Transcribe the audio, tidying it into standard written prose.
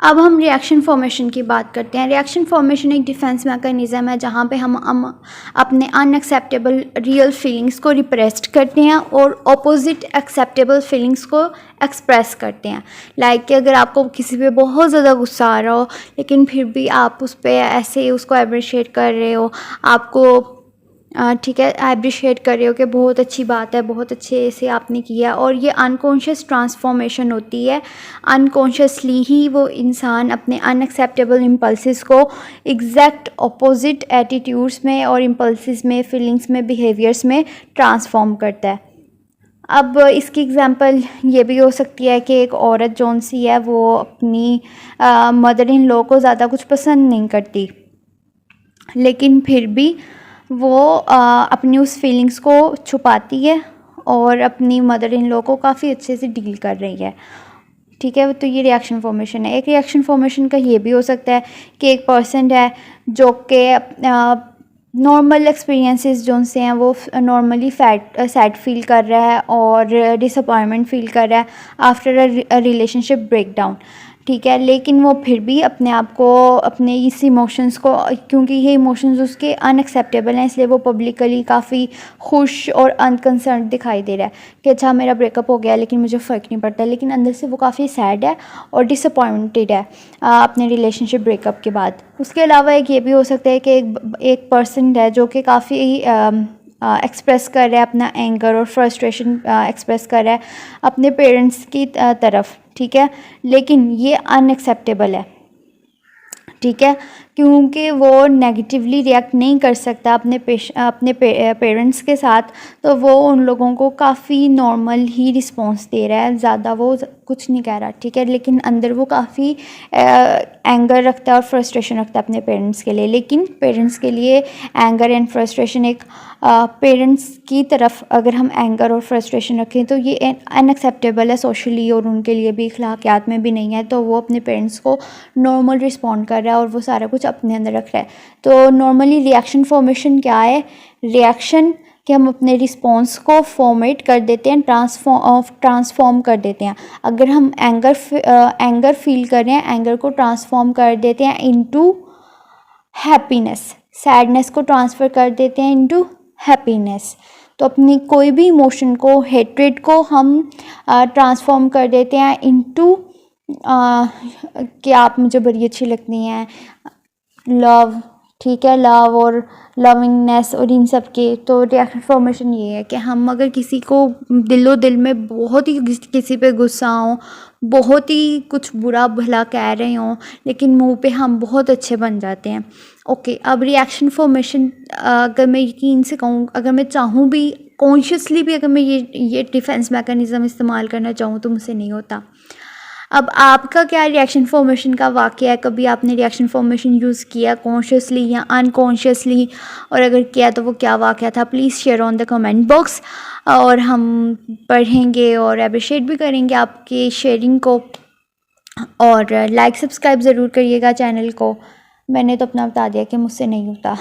अब हम reaction formation की बात करते हैं। रिएक्शन फॉर्मेशन एक डिफेंस मैकेनिज़्म है जहाँ पे हम अपने अनएक्सेप्टेबल रियल फीलिंग्स को रिप्रेस्ड करते हैं और ऑपोजिट एक्सेप्टेबल फीलिंग्स को एक्सप्रेस करते हैं। लाइक कि अगर आपको किसी पे बहुत ज़्यादा गुस्सा आ रहा हो लेकिन फिर भी आप उस पर ऐसे उसको अप्रिशिएट कर रहे हो, आपको ठीक है अप्रिशिएट कर रहे हो कि बहुत अच्छी बात है, बहुत अच्छे से आपने किया, और ये अनकॉन्शियस ट्रांसफॉर्मेशन होती है। अनकॉन्शियसली ही वो इंसान अपने अनएक्सेप्टेबल इम्पल्सिस को एग्जैक्ट ऑपोजिट एटीट्यूड्स में और इम्पल्सिस में, फीलिंग्स में, बिहेवियर्स में ट्रांसफॉर्म करता है। अब इसकी एग्जांपल ये भी हो सकती है कि एक औरत जौन सी है वो अपनी मदर इन लॉ को ज़्यादा कुछ पसंद नहीं करती, लेकिन फिर भी वो अपनी उस फीलिंग्स को छुपाती है और अपनी मदर इन लॉ को काफ़ी अच्छे से डील कर रही है। ठीक है, तो ये रिएक्शन फॉर्मेशन है। एक रिएक्शन फॉर्मेशन का ये भी हो सकता है कि एक पर्सन है जो कि नॉर्मल एक्सपीरियंसेस जो से हैं वो नॉर्मली सैड फील कर रहा है और डिसअपॉइंटमेंट फील कर रहा है after a relationship breakdown. ठीक है, लेकिन वो फिर भी अपने आप को, अपने इस इमोशंस को, क्योंकि ये इमोशंस उसके अनएक्सेप्टेबल हैं, इसलिए वो पब्लिकली काफ़ी खुश और अनकंसर्न दिखाई दे रहा है कि अच्छा मेरा ब्रेकअप हो गया लेकिन मुझे फ़र्क नहीं पड़ता, लेकिन अंदर से वो काफ़ी सैड है और डिसअपॉइंटेड है अपने रिलेशनशिप ब्रेकअप के बाद। उसके अलावा एक ये भी हो सकता है कि एक पर्सन है जो कि काफ़ी एक्सप्रेस कर रहा है अपना एंगर और फ्रस्ट्रेशन एक्सप्रेस कर रहा है अपने पेरेंट्स की तरफ। ठीक है, लेकिन ये अनएक्सेप्टेबल है। ठीक है, क्योंकि वो नेगेटिवली रिएक्ट नहीं कर सकता अपने पेरेंट्स के साथ, तो वो उन लोगों को काफ़ी नॉर्मल ही रिस्पॉन्स दे रहा है, ज़्यादा वो कुछ नहीं कह रहा। ठीक है, लेकिन अंदर वो काफ़ी एंगर रखता है और फ्रस्ट्रेशन रखता है अपने पेरेंट्स के लिए। लेकिन पेरेंट्स के लिए एंगर एंड फ्रस्ट्रेशन एक पेरेंट्स की तरफ अगर हम एंगर और फ्रस्ट्रेशन रखें तो ये अनएक्सेप्टेबल है सोशली, और उनके लिए भी अखलाकियात में भी नहीं है। तो वो अपने पेरेंट्स को नॉर्मल रिस्पॉन्ड कर रहा है और वो सारा कुछ अपने अंदर रख रहा है। तो नॉर्मली रिएक्शन फॉर्मेशन क्या है? रिएक्शन कि हम अपने रिस्पॉन्स को फॉर्मेट कर देते हैं, ट्रांसफॉर्म कर देते हैं। अगर हम एंगर फील कर रहे हैं, एंगर को ट्रांसफॉर्म कर देते हैं इनटू हैप्पीनेस, सैडनेस को ट्रांसफ़र कर देते हैं इनटू हैप्पीनेस। तो अपनी कोई भी इमोशन को, हेट्रेड को हम ट्रांसफॉर्म कर देते हैं इनटू कि आप मुझे बड़ी अच्छी लगती हैं, लव। ठीक है, लव और लविंगनेस और इन सब के। तो रिएक्शन फॉर्मेशन ये है कि हम अगर किसी को दिलो दिल में बहुत ही किसी पे गुस्सा हो, बहुत ही कुछ बुरा भला कह रहे हों, लेकिन मुंह पे हम बहुत अच्छे बन जाते हैं। ओके, अब रिएक्शन फॉर्मेशन अगर मैं यकीन से कहूँ, अगर मैं चाहूँ भी कॉन्शियसली भी, अगर मैं ये डिफेंस मैकेनिज़्म इस्तेमाल करना चाहूँ तो मुझसे नहीं होता। अब आपका क्या रिएक्शन फॉर्मेशन का वाक़या है? कभी आपने रिएक्शन फॉर्मेशन यूज़ किया कॉन्शियसली या अनकॉन्शियसली, और अगर किया तो वो क्या वाक़या था? Please share on the comment box, और हम पढ़ेंगे और अप्रिशिएट भी करेंगे आपकी शेयरिंग को। और लाइक सब्सक्राइब ज़रूर करिएगा चैनल को। मैंने तो अपना बता दिया कि मुझसे नहीं होता।